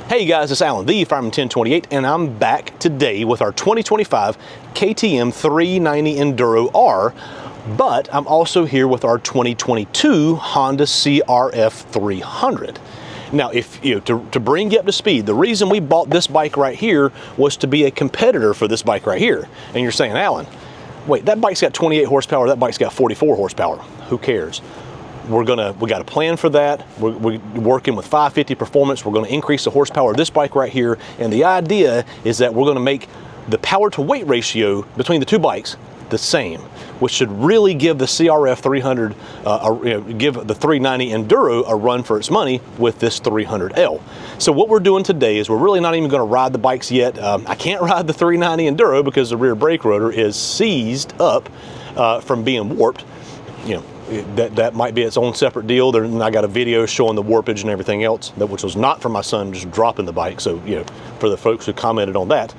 Hey guys, it's Alan, the Fireman 1028, and I'm back today with our 2025 KTM 390 Enduro R, but I'm also here with our 2022 Honda CRF300. Now, to bring you up to speed, the reason we bought this bike right here was to be a competitor for this bike right here. And you're saying, Alan, wait, that bike's got 28 horsepower, that bike's got 44 horsepower. Who cares? We got a plan for that. We're working with 550 performance. We're going to increase the horsepower of this bike right here. And the idea is that we're going to make the power to weight ratio between the two bikes the same, which should really give the CRF300, give the 390 Enduro a run for its money with this 300L. So what we're doing today is we're really not even going to ride the bikes yet. I can't ride the 390 Enduro because the rear brake rotor is seized up from being warped. You know, that might be its own separate deal. I got a video showing the warpage and everything else, which was not for my son just dropping the bike. So, you know, for the folks who commented on that.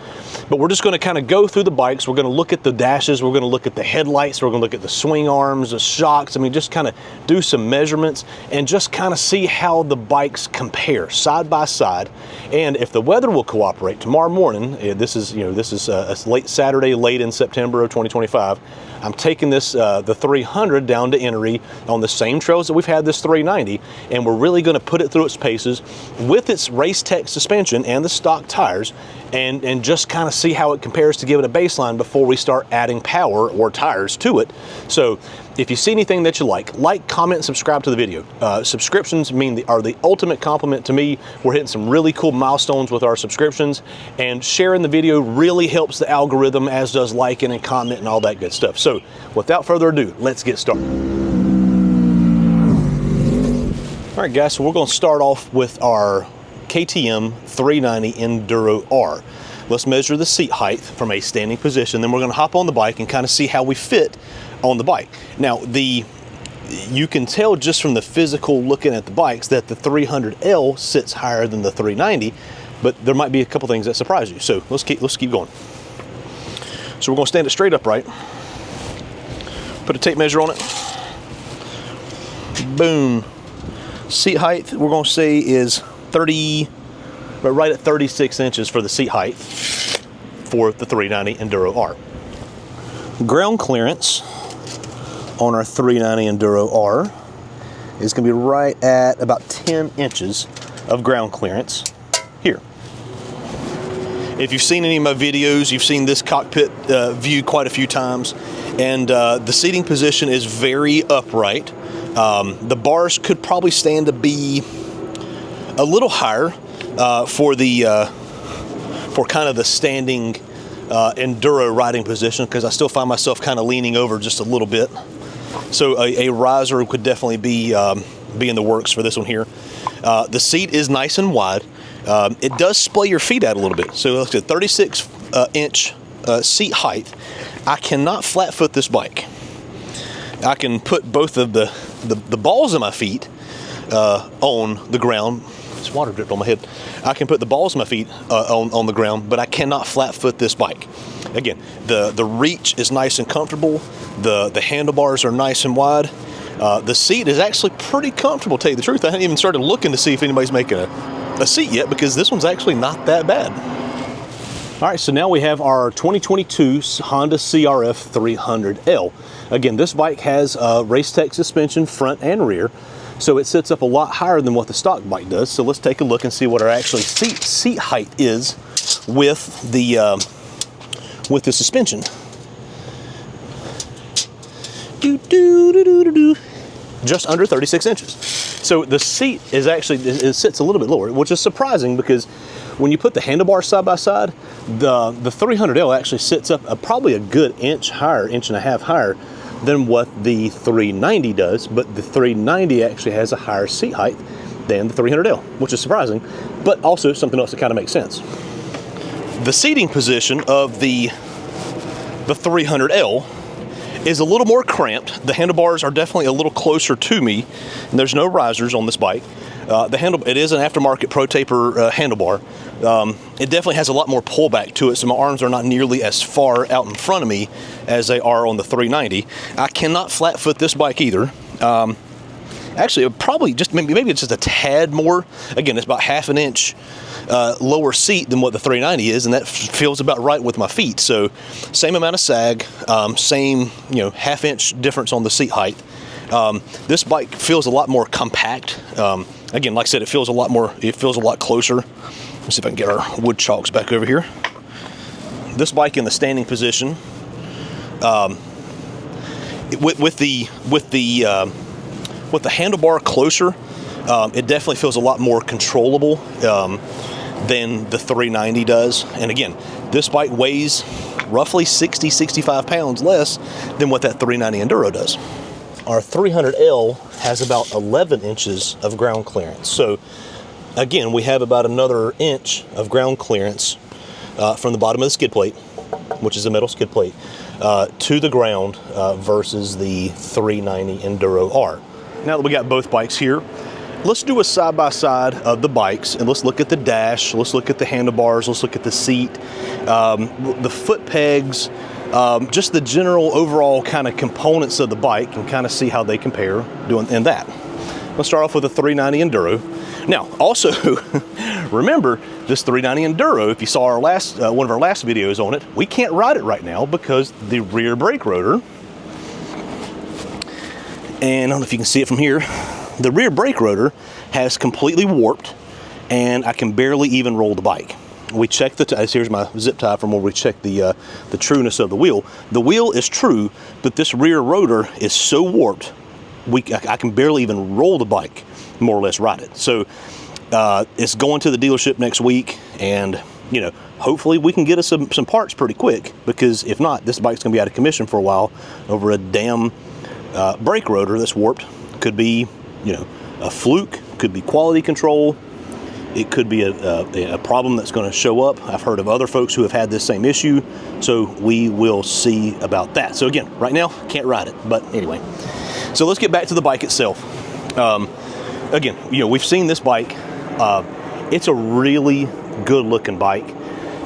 But we're just going to kind of go through the bikes. We're going to look at the dashes. We're going to look at the headlights. We're going to look at the swing arms, the shocks. I mean, just kind of do some measurements and just kind of see how the bikes compare side by side. And if the weather will cooperate, tomorrow morning, this is a late Saturday, late in September of 2025. I'm taking this, the 300 down to Ennery on the same trails that we've had this 390, and we're really going to put it through its paces with its Race Tech suspension and the stock tires, and just kind of see how it compares to give it a baseline before we start adding power or tires to it. So if you see anything that you like, comment, and subscribe to the video. Subscriptions are the ultimate compliment to me. We're hitting some really cool milestones with our subscriptions, and sharing the video really helps the algorithm, as does liking and commenting and all that good stuff. So without further ado, let's get started. All right, guys, so we're going to start off with our KTM 390 Enduro R. Let's measure the seat height from a standing position, then we're going to hop on the bike and kind of see how we fit on the bike. Now, you can tell just from the physical looking at the bikes that the 300L sits higher than the 390, but there might be a couple things that surprise you. So let's keep going. So we're going to stand it straight upright, put a tape measure on it. Boom. Seat height, we're going to say, is right at 36 inches for the seat height for the 390 Enduro R. Ground clearance on our 390 Enduro R is going to be right at about 10 inches of ground clearance here. If you've seen any of my videos, you've seen this cockpit view quite a few times, and the seating position is very upright. The bars could probably stand to be a little higher for kind of the standing enduro riding position, because I still find myself kind of leaning over just a little bit. So a riser could definitely be in the works for this one here. The seat is nice and wide. It does splay your feet out a little bit. So let's get 36 inch seat height. I cannot flat foot this bike. I can put both of the balls of my feet on the ground. It's water dripped on my head. I can put the balls of my feet on the ground, but I cannot flat foot this bike. Again, the reach is nice and comfortable. The handlebars are nice and wide. The seat is actually pretty comfortable, to tell you the truth. I haven't even started looking to see if anybody's making a seat yet, because this one's actually not that bad. All right, so now we have our 2022 Honda CRF300L. Again, this bike has Race Tech suspension front and rear, so it sits up a lot higher than what the stock bike does. So let's take a look and see what our actually seat height is with the suspension. Just under 36 inches. So the seat is actually, it sits a little bit lower, which is surprising, because when you put the handlebars side by side, the 300L actually sits up probably a good inch higher, inch and a half higher than what the 390 does, but the 390 actually has a higher seat height than the 300L, which is surprising, but also something else that kind of makes sense. The seating position of the 300L is a little more cramped. The handlebars are definitely a little closer to me, and there's no risers on this bike. It is an aftermarket Pro Taper handlebar. It definitely has a lot more pullback to it, so my arms are not nearly as far out in front of me as they are on the 390. I cannot flat foot this bike either. Actually, probably just maybe it's just a tad more. Again, it's about half an inch lower seat than what the 390 is, and that feels about right with my feet. So same amount of sag, same, you know, half-inch difference on the seat height. This bike feels a lot more compact. Again, like I said, it feels a lot closer. Let's see if I can get our wood chalks back over here. This bike in the standing position, with the handlebar closer, it definitely feels a lot more controllable than the 390 does. And again, this bike weighs roughly 65 pounds less than what that 390 Enduro does. Our 300L has about 11 inches of ground clearance. So again, we have about another inch of ground clearance from the bottom of the skid plate, which is a metal skid plate, to the ground versus the 390 Enduro R. Now that we got both bikes here, let's do a side-by-side of the bikes, and let's look at the dash, let's look at the handlebars, let's look at the seat, the foot pegs, just the general overall kind of components of the bike, and kind of see how they compare doing in that. Let's start off with the 390 Enduro. Now, also, remember, this 390 Enduro, if you saw our last one of our last videos on it, we can't ride it right now because the rear brake rotor, and I don't know if you can see it from here, the rear brake rotor has completely warped, and I can barely even roll the bike. We checked here's my zip tie from where we checked the trueness of the wheel. The wheel is true, but this rear rotor is so warped, I can barely even roll the bike, more or less ride it. So it's going to the dealership next week, and you know, hopefully we can get us some parts pretty quick, because if not, this bike's gonna be out of commission for a while over a damn brake rotor that's warped. Could be, you know, a fluke, could be quality control, it could be a problem that's going to show up. I've heard of other folks who have had this same issue, so we will see about that. So again, right now, can't ride it, but anyway. So let's get back to the bike itself. Again, you know, we've seen this bike. It's a really good looking bike.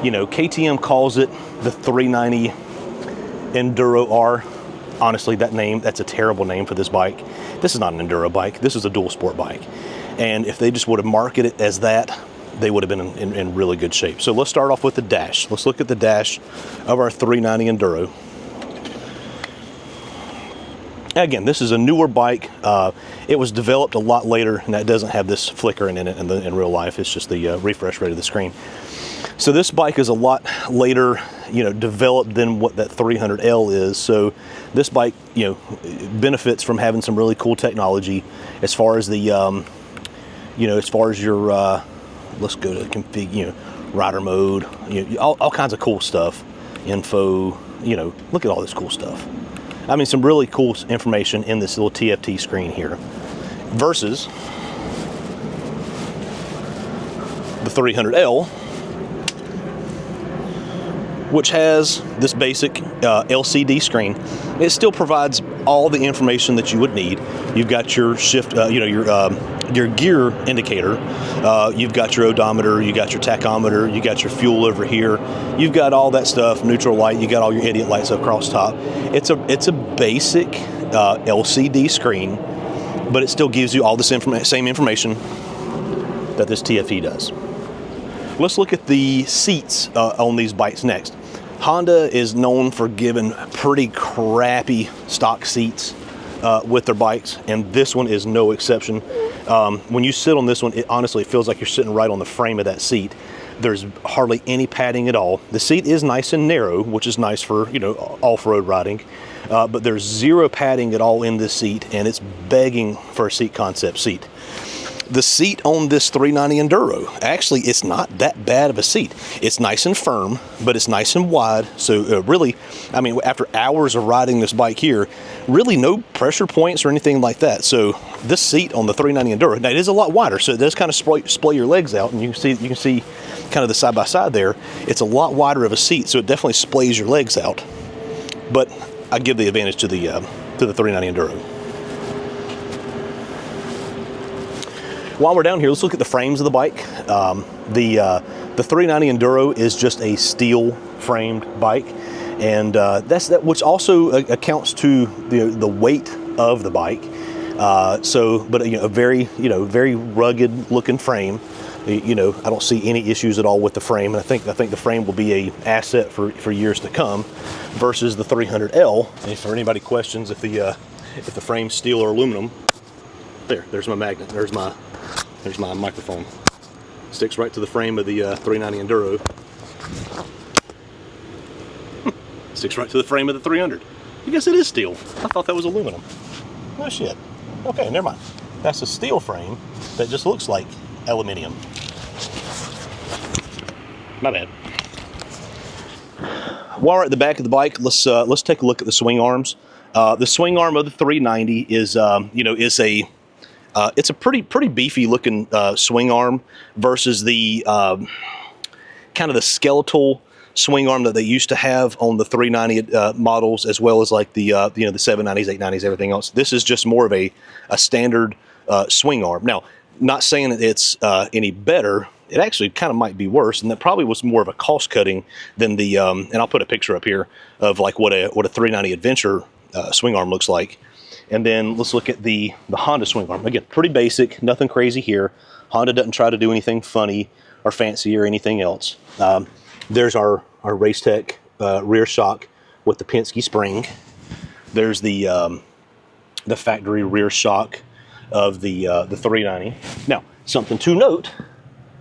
You know, KTM calls it the 390 Enduro R. Honestly, that's a terrible name for this bike. This is not an Enduro bike. This is a dual sport bike. And if they just would have marketed it as that, they would have been in really good shape. So let's start off with the dash. Let's look at the dash of our 390 Enduro. Again, this is a newer bike. It was developed a lot later, and that doesn't have this flickering in it in real life. It's just the refresh rate of the screen. So this bike is a lot later, you know, developed than what that 300L is. So this bike, you know, benefits from having some really cool technology as far as the, you know, as far as your, let's go to config, you know, rider mode, you know, all kinds of cool stuff, info, you know, look at all this cool stuff. I mean, some really cool information in this little TFT screen here versus the 300L, which has this basic LCD screen. It still provides all the information that you would need. You've got your shift, you know, your gear indicator. You've got your odometer. You got your tachometer. You got your fuel over here. You've got all that stuff. Neutral light. You got all your idiot lights across top. It's a basic LCD screen, but it still gives you all the same information that this TFT does. Let's look at the seats on these bikes next. Honda is known for giving pretty crappy stock seats with their bikes, and this one is no exception. When you sit on this one, honestly, it feels like you're sitting right on the frame of that seat. There's hardly any padding at all. The seat is nice and narrow, which is nice for, you know, off-road riding, but there's zero padding at all in this seat, and it's begging for a seat concept seat. The seat on this 390 Enduro, actually, it's not that bad of a seat. It's nice and firm, but it's nice and wide. So really, I mean, after hours of riding this bike here, really no pressure points or anything like that. So this seat on the 390 Enduro, now it is a lot wider, so it does kind of splay your legs out, and you can see kind of the side by side there. It's a lot wider of a seat, so it definitely splays your legs out. But I give the advantage to the 390 Enduro. While we're down here, let's look at the frames of the bike. The 390 Enduro is just a steel framed bike, and which also accounts to the weight of the bike. But you know, a very rugged looking frame. You know, I don't see any issues at all with the frame, and I think the frame will be a asset for years to come, versus the 300L. And for anybody questions if the frame's steel or aluminum, there's my magnet. There's my microphone. Sticks right to the frame of the 390 Enduro. Sticks right to the frame of the 300. I guess it is steel. I thought that was aluminum. No shit. Okay, never mind. That's a steel frame that just looks like aluminium. My bad. While we're at the back of the bike, let's take a look at the swing arms. The swing arm of the 390 is it's a pretty beefy looking swing arm versus the kind of the skeletal swing arm that they used to have on the 390 models, as well as like the the 790s, 890s, everything else. This is just more of a standard swing arm. Now, not saying that it's any better. It actually kind of might be worse, and that probably was more of a cost cutting than the and I'll put a picture up here of like what a 390 Adventure swing arm looks like. And then let's look at the Honda swing arm. Again, pretty basic, nothing crazy here. Honda doesn't try to do anything funny or fancy or anything else. There's our Racetech rear shock with the Penske spring. There's the factory rear shock of the 390. Now, something to note,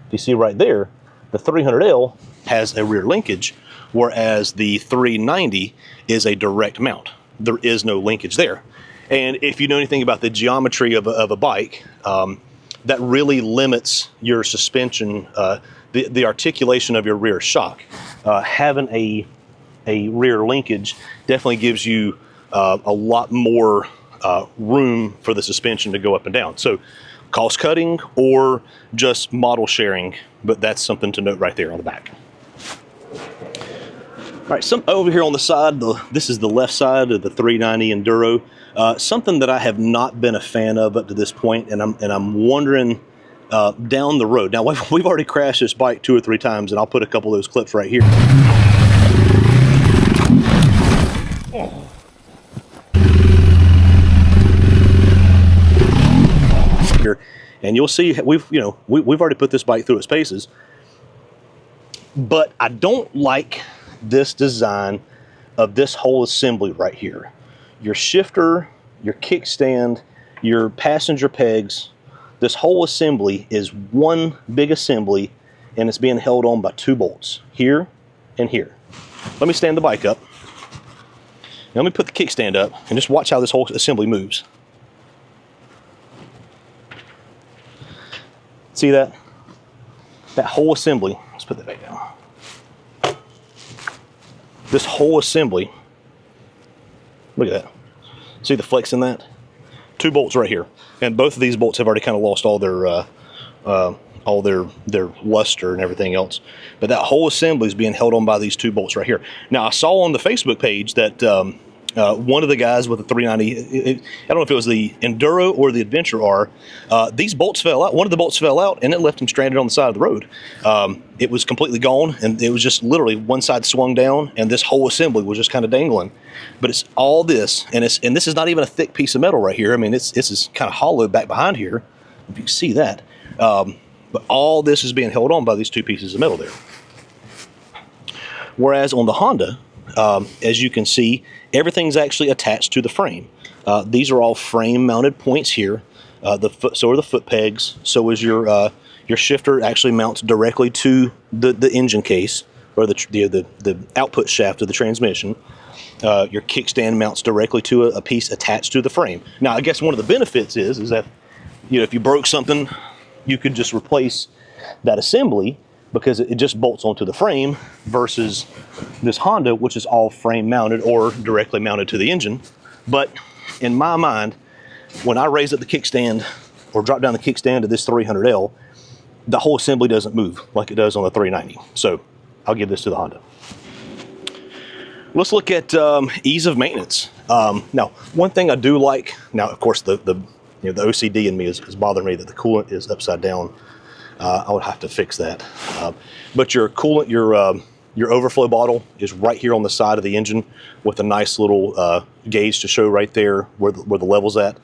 if you see right there, the 300L has a rear linkage, whereas the 390 is a direct mount. There is no linkage there. And if you know anything about the geometry of a bike, that really limits your suspension, the articulation of your rear shock. Having a rear linkage definitely gives you a lot more room for the suspension to go up and down. So cost cutting or just model sharing, but that's something to note right there on the back. All right, over here on the side, this is the left side of the 390 Enduro. Something that I have not been a fan of up to this point, and I'm wondering down the road. Now we've already crashed this bike 2 or 3 times, and I'll put a couple of those clips right here. And you'll see we've already put this bike through its paces, but I don't like this design of this whole assembly right here. Your shifter, your kickstand, your passenger pegs, this whole assembly is one big assembly, and it's being held on by 2 bolts, here and here. Let me stand the bike up. Now let me put the kickstand up and just watch how this whole assembly moves. See that? That whole assembly, let's put that back down. This whole assembly, look at that. See the flex in that? 2 bolts right here. And both of these bolts have already kind of lost all their luster and everything else. But that whole assembly is being held on by these 2 bolts right here. Now, I saw on the Facebook page that one of the guys with the 390, I don't know if it was the Enduro or the Adventure R, these bolts fell out. One of the bolts fell out, and it left him stranded on the side of the road. It was completely gone, and it was just literally one side swung down, and this whole assembly was just kind of dangling. But it's all this, and this is not even a thick piece of metal right here. I mean, this is kind of hollow back behind here, if you can see that. But all this is being held on by these 2 pieces of metal there. Whereas on the Honda, as you can see, everything's actually attached to the frame. These are all frame-mounted points here. So are the foot pegs. So is your shifter actually mounts directly to the engine case, or the output shaft of the transmission. Your kickstand mounts directly to a piece attached to the frame. Now, I guess one of the benefits is that if you broke something, you could just replace that assembly, because it just bolts onto the frame, versus this Honda, which is all frame mounted or directly mounted to the engine. But in my mind, when I raise up the kickstand or drop down the kickstand to this 300L, the whole assembly doesn't move like it does on the 390. So I'll give this to the Honda. Let's look at ease of maintenance. Now, one thing I do like, now of course the OCD in me is bothering me that the coolant is upside down. I would have to fix that. But your coolant, your overflow bottle is right here on the side of the engine with a nice little gauge to show right there where the level's at.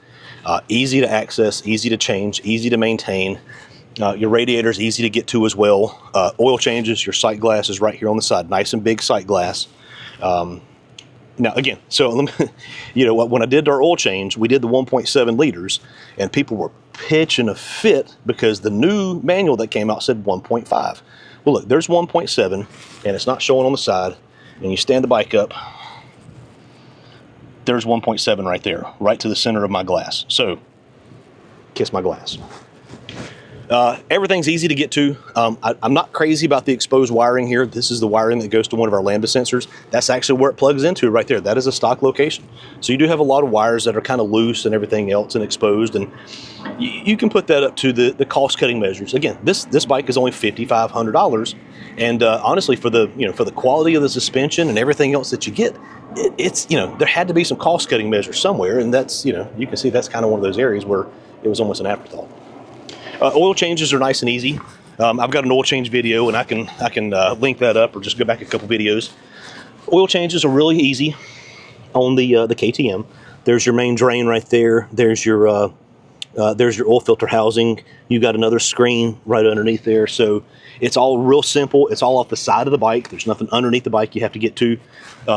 Easy to access, easy to change, easy to maintain. Your radiator is easy to get to as well. Oil changes, your sight glass is right here on the side, nice and big sight glass. Now again, so let me, you know, when I did our oil change, we did the 1.7 liters, and people were pitching a fit because the new manual that came out said 1.5. Well, look, there's 1.7, and it's not showing on the side. And you stand the bike up, there's 1.7 right there, right to the center of my glass. So, kiss my glass. Everything's easy to get to. I'm not crazy about the exposed wiring here. This is the wiring that goes to one of our Lambda sensors. That's actually where it plugs into right there. That is a stock location. So you do have a lot of wires that are kind of loose and everything else and exposed, and you can put that up to the cost-cutting measures. Again, this bike is only $5,500, and honestly, for the for the quality of the suspension and everything else that you get, it's there had to be some cost-cutting measures somewhere, and that's you can see that's kind of one of those areas where it was almost an afterthought. Oil changes are nice and easy. I've got an oil change video, and I can link that up or just go back a couple videos. Oil changes are really easy on the KTM. There's your main drain right there. There's your oil filter housing. You got another screen right underneath there. So it's all real simple. It's all off the side of the bike. There's nothing underneath the bike you have to get to.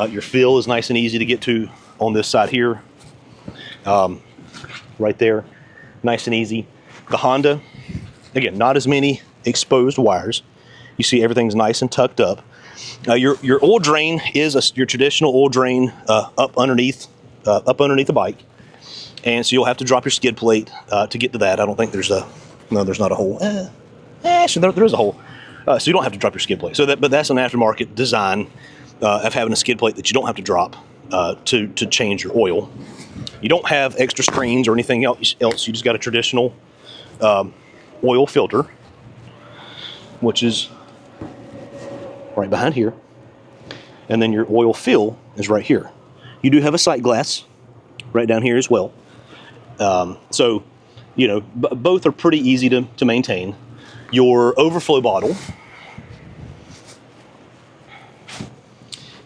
Your fill is nice and easy to get to on this side here. Right there, nice and easy. The Honda, again, not as many exposed wires. You see everything's nice and tucked up. Your oil drain is your traditional oil drain up underneath the bike, and so you'll have to drop your skid plate to get to that. I don't think there's there's not a hole. Actually, there is a hole, so you don't have to drop your skid plate. But that's an aftermarket design of having a skid plate that you don't have to drop to change your oil. You don't have extra screens or anything else. You just got a traditional oil filter, which is right behind here, and then your oil fill is right here. You do have a sight glass right down here as well. So both are pretty easy to maintain. Your overflow bottle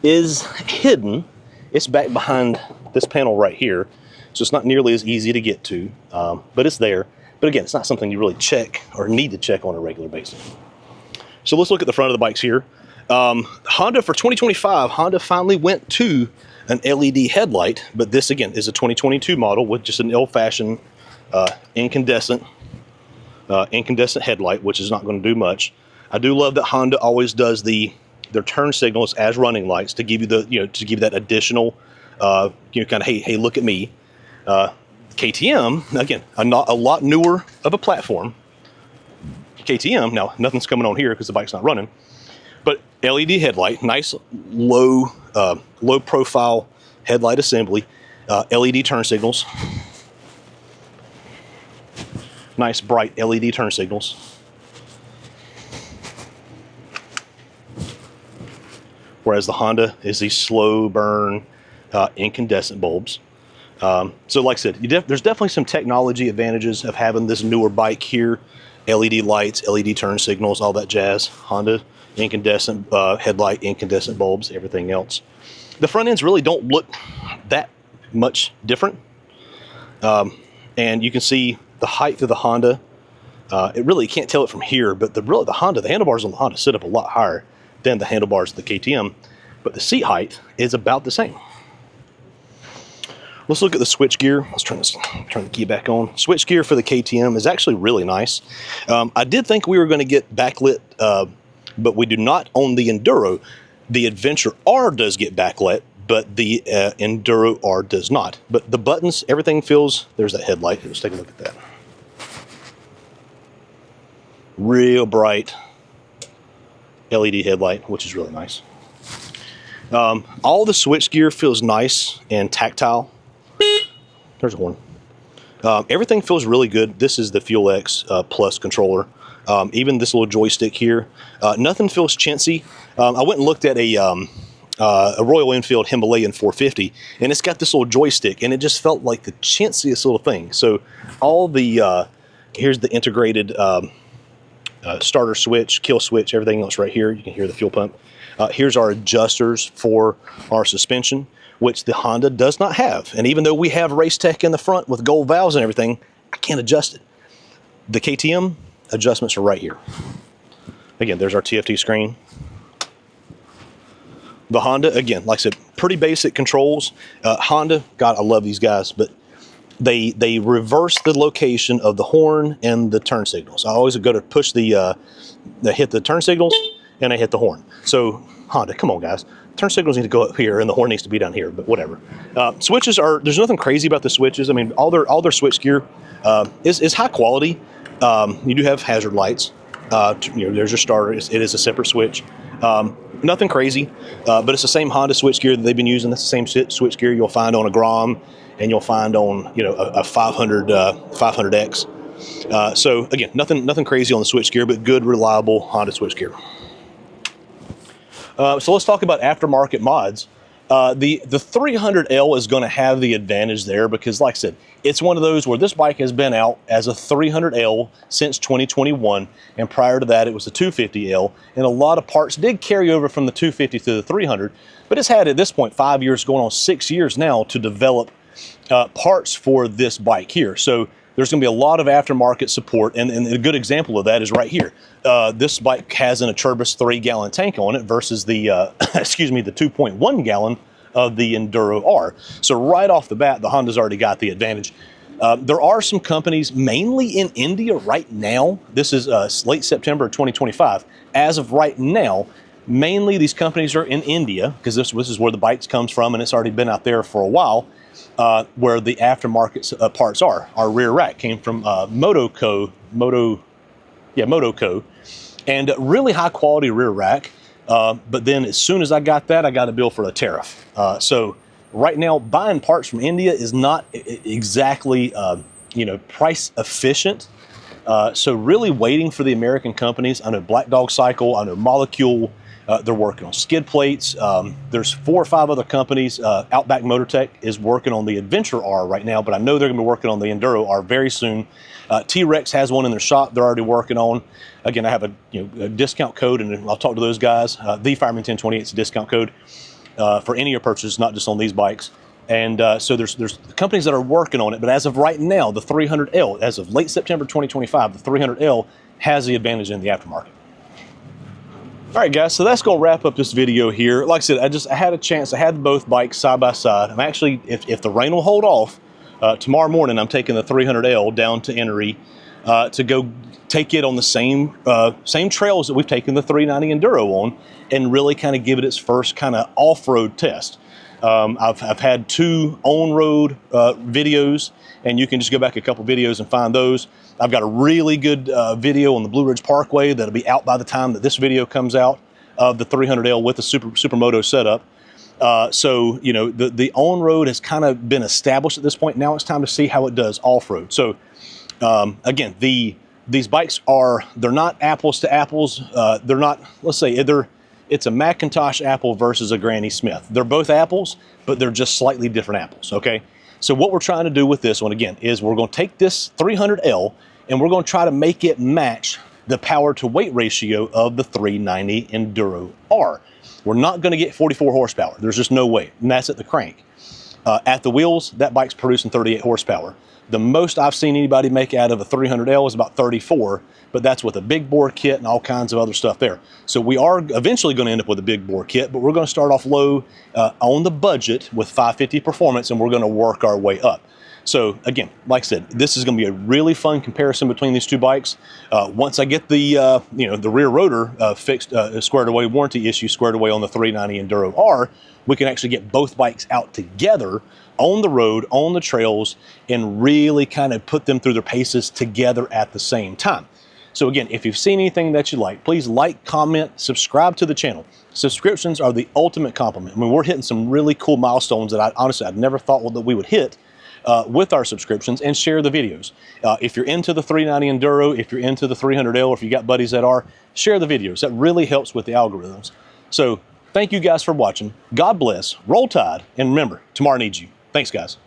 is hidden. It's back behind this panel right here, so it's not nearly as easy to get to, but it's there. But again, it's not something you really check or need to check on a regular basis. So let's look at the front of the bikes here. Honda for 2025, Honda finally went to an LED headlight, but this again is a 2022 model with just an old-fashioned incandescent headlight, which is not going to do much. I do love that Honda always does their turn signals as running lights to give you to give that additional kind of hey look at me. KTM, again, a lot newer of a platform. KTM, now nothing's coming on here because the bike's not running, but LED headlight, nice low profile headlight assembly, LED turn signals, nice bright LED turn signals. Whereas the Honda is these slow burn incandescent bulbs. So like I said, there's definitely some technology advantages of having this newer bike here. LED lights, LED turn signals, all that jazz. Honda, incandescent headlight, incandescent bulbs, everything else. The front ends really don't look that much different. And you can see the height of the Honda. It really can't tell it from here, but the handlebars on the Honda sit up a lot higher than the handlebars of the KTM, but the seat height is about the same. Let's look at the switch gear. Let's turn the key back on. Switch gear for the KTM is actually really nice. I did think we were going to get backlit, but we do not on the Enduro. The Adventure R does get backlit, but the Enduro R does not. But the buttons, everything feels, there's that headlight. Let's take a look at that. Real bright LED headlight, which is really nice. All the switch gear feels nice and tactile. There's a horn. Everything feels really good. This is the Fuel X Plus controller. Even this little joystick here, nothing feels chintzy. I went and looked at a Royal Enfield Himalayan 450, and it's got this little joystick, and it just felt like the chintziest little thing. So all the here's the integrated starter switch, kill switch, everything else right here. You can hear the fuel pump. Here's our adjusters for our suspension, which the Honda does not have. And even though we have Race Tech in the front with gold valves and everything, I can't adjust it. The KTM, adjustments are right here. Again, there's our TFT screen. The Honda, again, like I said, pretty basic controls. Honda, God, I love these guys, but they reverse the location of the horn and the turn signals. I always go to push the hit the turn signals and I hit the horn. So Honda, come on guys. Turn signals need to go up here and the horn needs to be down here, but whatever. Switches are, there's nothing crazy about the switches. I mean, all their switch gear is high quality. You do have hazard lights. There's your starter. It is a separate switch. Nothing crazy, but it's the same Honda switch gear that they've been using. That's the same switch gear you'll find on a Grom and you'll find on a 500X. So again, nothing crazy on the switch gear, but good, reliable Honda switch gear. So let's talk about aftermarket mods. The 300L is going to have the advantage there because, like I said, it's one of those where this bike has been out as a 300L since 2021, and prior to that it was a 250L, and a lot of parts did carry over from the 250 to the 300, but it's had at this point 5 years, going on 6 years now, to develop parts for this bike here. So there's going to be a lot of aftermarket support, and a good example of that is right here. This bike has an Acerbis 3-gallon tank on it versus the, excuse me, the 2.1 gallon of the Enduro R. So right off the bat, the Honda's already got the advantage. There are some companies, mainly in India right now. This is late September 2025. As of right now, mainly these companies are in India, because this is where the bike comes from, and it's already been out there for a while. Where the aftermarket parts are. Our rear rack came from Motoco, and really high quality rear rack. But then as soon as I got that, I got a bill for a tariff. So right now, buying parts from India is not exactly price efficient. So really waiting for the American companies. I know Black Dog Cycle, I know Molecule. They're working on skid plates. There's 4 or 5 other companies. Outback Motortech is working on the Adventure R right now, but I know they're going to be working on the Enduro R very soon. T-Rex has one in their shop they're already working on. Again, I have a discount code, and I'll talk to those guys. The Fireman 1028 is a discount code for any of your purchases, not just on these bikes. And so there's companies that are working on it, but as of right now, the 300L, as of late September 2025, the 300L has the advantage in the aftermarket. All right, guys, so that's going to wrap up this video here. Like I said, I had a chance. I had both bikes side by side. I'm actually, if the rain will hold off, tomorrow morning I'm taking the 300L down to Enery to go take it on the same trails that we've taken the 390 Enduro on, and really kind of give it its first kind of off-road test. I've had 2 on-road videos, and you can just go back a couple videos and find those. I've got a really good video on the Blue Ridge Parkway that'll be out by the time that this video comes out, of the 300L with the Supermoto setup. So, the on-road has kind of been established at this point. Now it's time to see how it does off-road. So, again, these bikes they're not apples to apples. They're not, let's say, it's a Macintosh apple versus a Granny Smith. They're both apples, but they're just slightly different apples, okay? So what we're trying to do with this one, again, is we're going to take this 300L and we're going to try to make it match the power to weight ratio of the 390 Enduro R. We're not going to get 44 horsepower. There's just no way, and that's at the crank. At the wheels, that bike's producing 38 horsepower. The most I've seen anybody make out of a 300L is about 34, but that's with a big bore kit and all kinds of other stuff there. So we are eventually going to end up with a big bore kit, but we're going to start off low on the budget with 550 performance, and we're going to work our way up. So again, like I said, this is going to be a really fun comparison between these two bikes. Once I get the the rear rotor fixed, squared away, warranty issue squared away on the 390 Enduro R, we can actually get both bikes out together on the road, on the trails, and really kind of put them through their paces together at the same time. So again, if you've seen anything that you like, please like, comment, subscribe to the channel. Subscriptions are the ultimate compliment. I mean, we're hitting some really cool milestones that I'd never thought that we would hit with our subscriptions, and share the videos. If you're into the 390 Enduro, if you're into the 300L, if you got buddies that are, share the videos. That really helps with the algorithms. So thank you guys for watching. God bless, roll tide, and remember, tomorrow needs you. Thanks, guys.